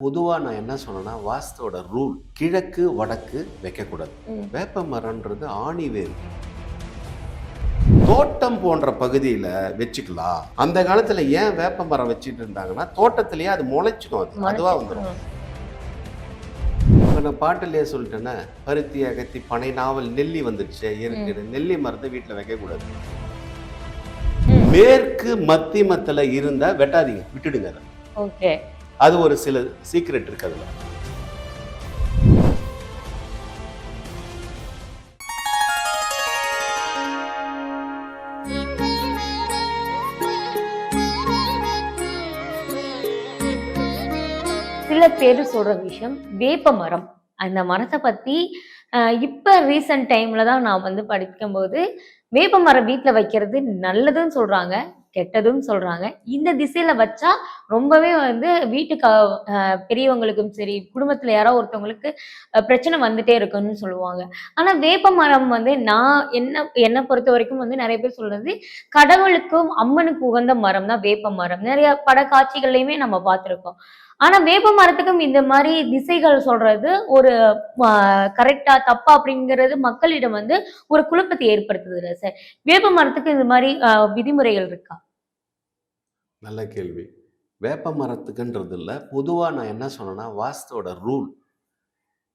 பொதுவா நான் என்ன சொன்னேன்னா, வாஸ்துவோட ரூல் கிழக்கு, வடக்கு வைக்கக்கூடாது. ம். வேப்ப மரம்ன்றது ஆணி வேர். தோட்டம் போன்ற பகுதியில வச்சுக்கலாம். அந்த காலத்துல ஏன் வேப்ப மரம் வச்சுட்டு இருந்தாங்கன்னா, தோட்டத்திலேயே அது முளைச்சிடும். அதுவா வந்துரும். இப்ப நான் பாட்டுலயே சொல்லிட்டேன்னா, பருத்தி, அகத்தி, பனை, நாவல், நெல்லி வந்துடுச்சு. இருக்கு. நெல்லி மரத்தை வீட்டுல வைக்கக்கூடாது. மேற்கு மத்தியமத்துல இருந்தா வெட்டாதீங்க, விட்டுடுங்க அதை. ஓகே. அது ஒரு சில சீக்ரெட் இருக்கு அதுல. சில பேர் சொல்ற விஷயம் வேப்ப மரம். அந்த மரத்தை பத்தி இப்ப ரீசன்ட் டைம்ல தான் நான் வந்து படிக்கும்போது வேப்ப மரம் வீட்ல வைக்கிறது நல்லதுன்னு சொல்றாங்க, கெட்டதும் சொல்றாங்க. இந்த திசையில வச்சா ரொம்பவே வந்து வீட்டுக்கு பெரியவங்களுக்கும் சரி, குடும்பத்துல யாரோ ஒருத்தவங்களுக்கு பிரச்சனை வந்துட்டே இருக்குன்னு சொல்லுவாங்க. ஆனா வேப்ப மரம் வந்து நான் என்ன பொறுத்த வரைக்கும் வந்து நெறைய பேர் சொல்றது, கடவுளுக்கும், அம்மனுக்கு உகந்த மரம் தான் வேப்ப மரம். நெறைய பட காட்சிகள்லயுமே நம்ம பார்த்திருக்கோம். ஆனா வேப்ப மரத்துக்கும் இந்த மாரி திசைகள் சொல்றது ஒரு கரெக்ட்டா, தப்பா அப்படிங்கிறது மக்களிடம் வந்து ஒரு குழப்பத்தை ஏற்படுத்துதுல்ல சார். வேப்ப மரத்துக்கு இந்த மாரி விதிமுறைகள் இருக்கா? நல்ல கேள்வி. வேப்ப மரத்துக்குன்றது இல்ல. பொதுவா நான் என்ன சொன்னேன்னா, வாஸ்துவோட ரூல்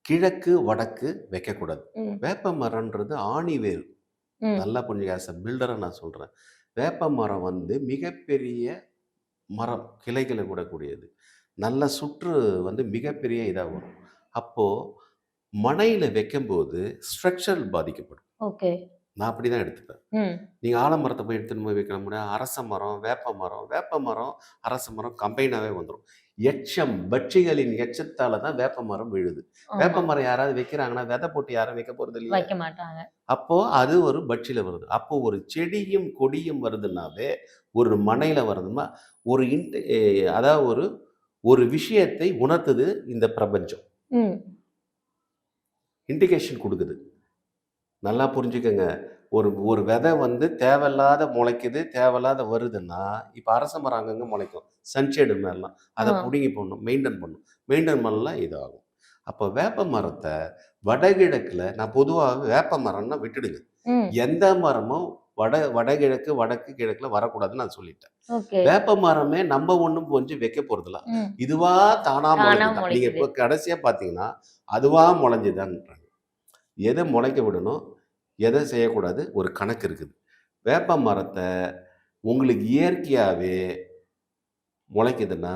கிழக்கு, வடக்கு வைக்கக்கூடாது. ம். வேப்ப மரம்ன்றது ஆணி வேர். ம். நல்லா புரிஞ்சுக்க. ஆஸ் எ பில்டரா நான் சொல்றேன். வேப்ப மரம் வந்து மிகப்பெரிய மரம். கிளைகளை விடக்கூடியது. நல்ல சுற்று வந்து மிகப்பெரிய இதா வரும். அப்போ மனையில வைக்கும்போது ஸ்ட்ரக்சர் பாதிக்கப்படும். ஓகே. நான் அப்படிதான் எடுத்துப்பேன். ம். நீங்க ஆலமரத்த போய் எடுத்துன்னு போய் வைக்க முடியாது. அரச மரம், வேப்ப மரம், அரச மரம் கம்பைனாவே வந்துரும். எச்சம், பட்சிகளின் எச்சத்தால தான் வேப்ப மரம் விழுது. ஆமா. வேப்ப மரம் யாராவது வைக்கிறாங்கன்னா, விதை போட்டு யாரும் வைக்க போறது இல்லையே. வைக்க மாட்டாங்க. அப்போ அது ஒரு பட்சில வருது. அப்போ ஒரு செடியும், கொடியும் வருதுன்னாவே, ஒரு மனையில வருதுன்னா, ஒரு அதாவது ஒரு ஒரு விஷயத்தை உணர்த்துது இந்த பிரபஞ்சம். ம். இண்டிகேஷன் குடுக்குது. நல்லா புரிஞ்சுக்கங்க. ஒரு ஒரு விதை வந்து தேவையில்லாத முளைக்குது, தேவையில்லாத வருதுன்னா, இப்ப அரச மரம் அங்கங்க முளைக்கும். சன்ஷேடு மேலலாம். அத ஆ. புடுங்கி போடணும். மெயின்டெயின் பண்ணணும். மெயின்டெயின் பண்ணலனா இதாகும். அப்ப வேப்ப மரத்த வடகிழக்குல நான் பொதுவாவே வேப்ப மரம்னா விட்டுடுங்க. ம். எந்த மரமும் வடகிழக்கு, வடக்கு, கிழக்குல வரக்கூடாதுன்னு நான் சொல்லிட்டேன். ஓகே. வேப்ப மரமே நம்ம ஒண்ணும் கொஞ்சம் வைக்க போறதில்ல. ம். இதுவா தானா தானா முளைக்குது தான். நீங்க முளைக்குது. இப்ப கடைசியா பார்த்தீங்கன்னா, அதுவா முளைஞ்சுதான்றாங்க. எத முளைக்க விடணும், எத செய்யக்கூடாது ஒரு கணக்கு இருக்குது. வேப்ப மரத்த உங்களுக்கு இயற்கையாவே முளைக்குதுன்னா,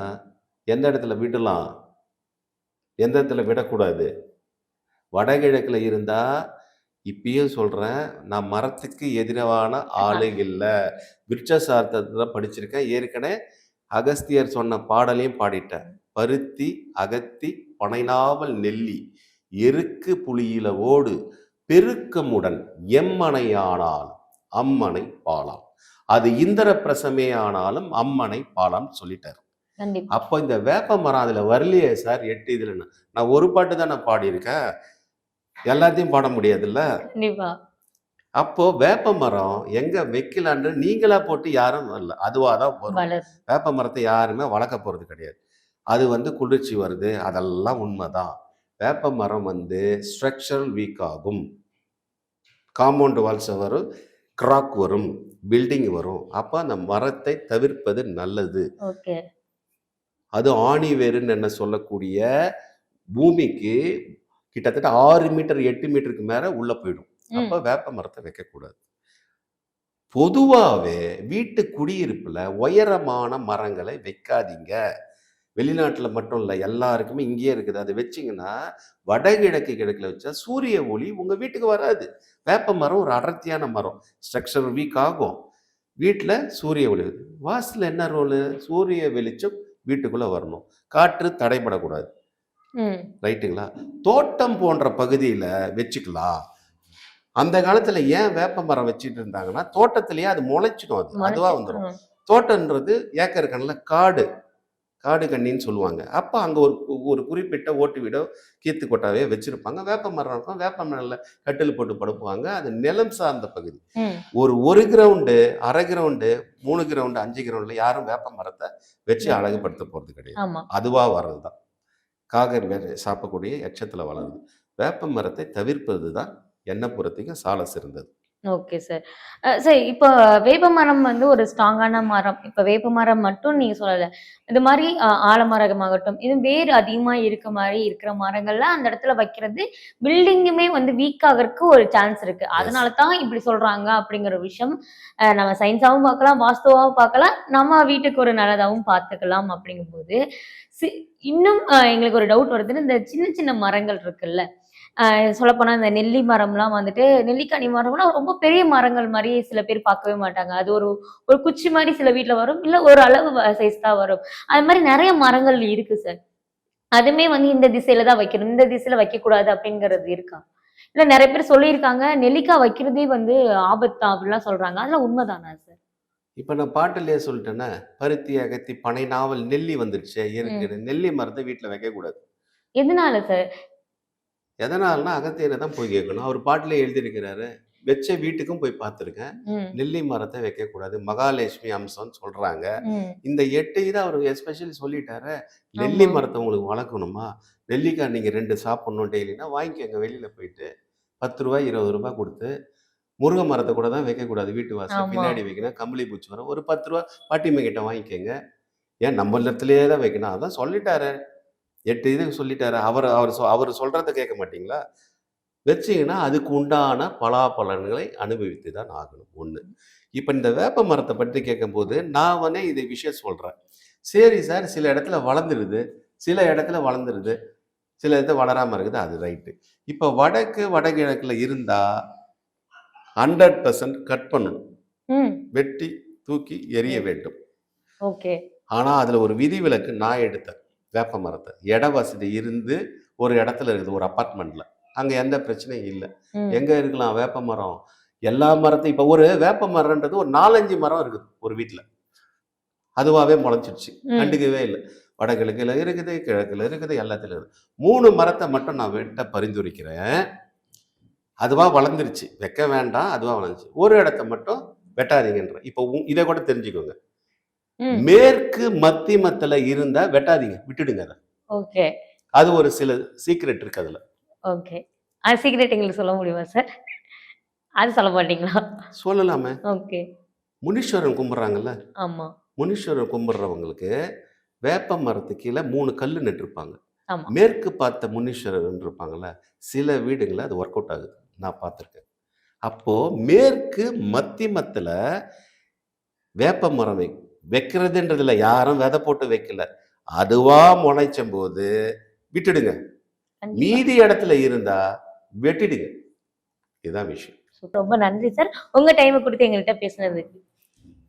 எந்த இடத்துல விடலாம்? எந்த இடத்துல விடக்கூடாது? வடகிழக்குல இருந்தா, இப்பயும் சொல்றேன், நான் மரத்துக்கு எதிரான ஆளு இல்ல. விருட்ச சாஸ்திரத்துல படிச்சிருக்கேன். ஏற்கனவே அகஸ்தியர் சொன்ன பாடலையும் பாடிட்டேன். "பருத்தி, அகத்தி, பனைநாவல், நெல்லி, எருக்கு புளியில ஓடு, பெருக்கமுடன் எம்மனையானால் அம்மனை பாலாம். அது இந்திர பிரசமே ஆனாலும் அம்மனை பாலாம்னு சொல்லிட்டாரு. கண்டிப்பா. அப்போ இந்த வேப்ப மரம் அதுல வரலையே சார் 8 இதுலன்னு. நான் ஒரு பாட்டு தான் நான் பாடியிருக்கேன். எல்லாத்தையும் பாட முடியாதுல்ல. கண்டிப்பா. அப்போ வேப்ப மரம் எங்க வைக்கலான்னு நீங்களா போட்டு யாரும் வரல. அதுவா தான் வரும். வளரும். வேப்ப மரத்தை யாருமே வளர்க்க போறது கிடையாது. அது வந்து குளிர்ச்சி வருது. அதெல்லாம் உண்மைதான். வேப்ப மரம் வந்து ஸ்ட்ரக்சரல் வீக் ஆகும். காம்பவுண்ட் வால்ஸ் வரும், கிராக் வரும், பில்டிங் வரும். அப்ப அந்த மரத்தை தவிர்ப்பது நல்லது. ஓகே. அது ஆணி வேருன்னு என்ன சொல்லக்கூடிய பூமிக்கு கிட்டத்தட்ட 6 மீட்டர், 8 மீட்டருக்கு மேல உள்ள போயிடும். அப்ப ம். வேப்ப மரத்த வைக்கக்கூடாது. பொதுவாவே வீட்டு குடியிருப்புல உயரமான மரங்களை வைக்காதீங்க. வெளிநாட்டுல மட்டும் இல்ல, எல்லாருக்குமே இங்கேயே இருக்குது. அத வச்சீங்கன்னா, வடகிழக்கு கிழக்குல வச்சா சூரிய ஒளி உங்க வீட்டுக்கு வராது. வேப்ப மரம் ஒரு அடர்த்தியான மரம். ஸ்ட்ரக்சர் வீக் ஆகும். வீட்ல சூரிய ஒளி வருது. வாஸ்துல என்ன ரோலு? சூரிய வெளிச்சம் வீட்டுக்குள்ள வரணும். காற்று தடைபடக்கூடாது. ம். ரைட்டுங்களா? தோட்டம் போன்ற பகுதியில வச்சுக்கலாம். அந்த காலத்துல ஏன் வேப்ப மரம் வச்சுட்டு இருந்தாங்கன்னா, தோட்டத்திலேயே அது முளைச்சிடும் அது. அதுவா மனசு. வந்துரும். ம். தோட்டம்ன்றது ஏக்கர் கணக்குல காடு. காடு கன்னின்னு சொல்லுவாங்க. அப்ப அங்க ஒரு ஒரு குறிப்பிட்ட ஓட்டு வீடோ, கீத்து கொட்டாவையோ வச்சிருப்பாங்க. வேப்ப மரம் இருக்கும். வேப்ப மரம்ல கட்டில் போட்டு படுப்பாங்க. அது நிலம் சார்ந்த பகுதி. ம். ஒரு 1 கிரவுண்டு, 1/2 கிரவுண்டு, 3 கிரவுண்டு, 5 கிரவுண்டுல யாரும் வேப்ப மரத்த வச்சு ம். அழகுபடுத்த போறது கிடையாது. ஆமா. அதுவா வர்றது தான். காக சாப்பிடக்கூடிய எச்சத்துல வளருது. வேப்ப மரத்தை தவிர்ப்பது தான் என்னை பொறுத்தவரைக்கும் சால சிறந்தது. Okay sir. சார் இப்போ வேப்ப மரம் வந்து ஒரு ஸ்ட்ராங்கான மரம். இப்ப வேப்ப மரம் மட்டும் நீங்க சொல்லல. இது மாரி ஆலமரமாகட்டும், இது வேர் அதிகமா இருக்க மாரி இருக்கிற மரங்கள்ல அந்த இடத்துல வைக்கிறது, பில்டிங்குமே வந்து வீக் ஆகறக்கு ஒரு சான்ஸ் இருக்கு. எஸ். அதனால தான் இப்படி சொல்றாங்க அப்படிங்கிற விஷயம் நம்ம சயின்ஸாவும் பார்க்கலாம், வாஸ்துவாவும் பார்க்கலாம், நம்ம வீட்டுக்கு ஒரு நல்லதாவும் பார்த்துக்கலாம் அப்படிங்கும்போது, சி இன்னும் எங்களுக்கு ஒரு டவுட் வருதுன்னு, இந்த சின்ன சின்ன மரங்கள் இருக்குல்ல, சொல்லப்போனா இந்த நெல்லி மரம்லாம் வந்துட்டு நெல்லிக்கனி மரம்லாம் ரொம்ப பெரிய மரங்கள் மாரி சில பேர் பார்க்கவே மாட்டாங்க. அது ஒரு ஒரு குச்சி மாரி சில வீட்ல வரும். இல்ல ஒரு அளவு சைஸ் தான் வரும். அது மாரி நெறைய மரங்கள் இருக்கு சார். அதுவுமே வந்து இந்த திசையில தான் வைக்கணும். இந்த திசையில வைக்கக்கூடாது அப்படிங்கிறது இருக்கா? இல்ல நெறைய பேர் சொல்லியிருக்காங்க. நெல்லிக்காய் வைக்கிறதே வந்து ஆபத்து தான் அப்படிலாம் சொல்றாங்க. அதெல்லாம் உண்மைதானா சார்? இப்ப நான் பாட்டுலயே சொல்லிட்டேனே, பருத்தி, அகத்தி, பனை, நாவல், நெல்லி வந்துருச்சே ம். இயற்கையில. நெல்லி மரத்த வீட்ல வைக்கக்கூடாது. எதனால சார்? எதனாலன்னா அகத்தியர தான் போய் கேட்கணும். அவர் பாட்டுலயே எழுதியிருக்கிறாரு. வச்ச வீட்டுக்கும் போய் பார்த்துருக்கேன். ம். நெல்லி மரத்த வைக்கக்கூடாது. மகாலட்சுமி அம்சம்ன்னு சொல்றாங்க. ம். இந்த 8 இத அவரு எஸ்பெஷலி சொல்லிட்டாரே. நெல்லி ஆமா. மரத்த உங்களுக்கு வளர்க்கணுமா? நெல்லிக்காய் நீங்க 2 சாப்பிடணும் டெய்லினா வாங்கிக்கோங்க வெளியில போயிட்டு. ரூ. 10 ரூ. 20 குடுத்து. முருங்க மரத்த கூட தான் வைக்கக்கூடாது வீட்டு வாசல்ல. ஆமா. பின்னாடி வைக்கணும். கம்பளி பூச்சி வரும். ஒரு ரூ. 10 பாட்டியம்மா கிட்ட வாங்கிக்கங்க. ஏன் நம்ம இடத்திலேயே தான் வைக்கணும். அதான் சொல்லிட்டாரே. 8 இது சொல்லிட்டாரு. அவரு சொல்றத கேட்க மாட்டீங்களா? வச்சீங்கன்னா, அதுக்கு உண்டான பலாபலன்களை அனுபவித்து தான் ஆகணும். 1. இப்ப இந்த வேப்ப மரத்த பற்றி கேட்கும்போது, நான் வந்து இத விஷயம் சொல்றேன். சரி சார், சில இடத்துல வளர்ந்துருது. சில இடத்துல வளர்ந்துருது. சில இது வளராம இருக்குது. அது ரைட்டு. இப்ப வடகிழக்குல இருந்தா 100% கட் பண்ணணும். ம். வெட்டி தூக்கி எறிய ம். வேண்டும். ஓகே. ஆனா, அதுல ஒரு விதிவிலக்கு நான் எடுத்தேன். வேப்ப மரத்த. இட வசதி இருந்து ஒரு இடத்துல இருக்குது. ஒரு அபார்ட்மெண்ட்ல. அங்க எந்த பிரச்சனையும் இல்ல. ம். எங்க இருக்கலாம் வேப்ப மரம்? எல்லா மரத்தையும் இப்ப ஒரு வேப்ப மரம்ன்றது ஒரு 4, 5 மரம் இருக்குது ஒரு வீட்ல. அதுவாவே முளைச்சிடுச்சு. ம். கண்டுக்கவே இல்ல. வடகிழக்குல இருக்குது, கிழக்குல இருக்குது, எல்லாத்துலயும் இருக்குது. 3 மரத்த மட்டும் நான் வெட்ட பரிந்துரைக்கிறேன். அதுவா வளர்ந்துருச்சு. வைக்க வேண்டாம். அதுவா வளர்ந்துச்சு. ஒரு இடத்த மட்டும் வெட்டாதீங்கன்றேன். இப்ப இத கூட தெரிஞ்சுக்கோங்க. ம். மேற்கு மத்திமத்துல இருந்தா வெட்டாதீங்க. விட்டுடுங்க அத. ஓகே. அது ஒரு சில சீக்ரெட் இருக்கு அதுல. ஓகே. சீக்ரெட் எங்களுக்கு சொல்ல முடியுமா சார்? அது சொல்ல மாட்டீங்களா? சொல்லலாமே. ஓகே. முனீஸ்வரன் கும்பிடுறாங்கல்ல. ஆமா, முனீஸ்வரர் கும்பிடுறவங்களுக்கு வேப்ப மரத்துக்கு கீழ 3 கல்லு நட்டிருப்பாங்க. ஆமா. மேற்கு பார்த்த முனீஸ்வரர்ன்னு இருப்பாங்கல்ல. சில வீடுங்கள்ல அது ஒர்க் அவுட் ஆகுது. நான் பார்த்துருக்கேன். அப்போ மேற்கு மத்திமத்துல வேப்ப மரம் வைக்கிறதுன்றதுல யாரும் விதை போட்டு வைக்கல. அதுவா முளைச்சம்போது விட்டுடுங்க. கண்டிப்பா. மீதி இடத்துல இருந்தா வெட்டிடுங்க. இதுதான் விஷயம். ரொம்ப நன்றி சார். உங்க டைம குடுத்து எங்கள்ட்ட பேசுனதுக்கு.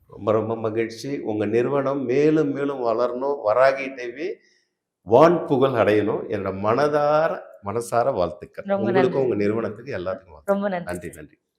ரொம்ப ரொம்ப மகிழ்ச்சி. உங்க நிறுவனம் மேலும் மேலும் வளரணும். வராகி டிவி வான் புகழ் அடையணும். என்னோட மனசார வாழ்த்துக்கள். ரொம்ப நன்றி. உங்களுக்கும் உங்க நிறுவனத்துக்கு எல்லாத்துக்கும் வாழ்த்துக்கள். ரொம்ப நன்றி நன்றி, சார். நன்றி.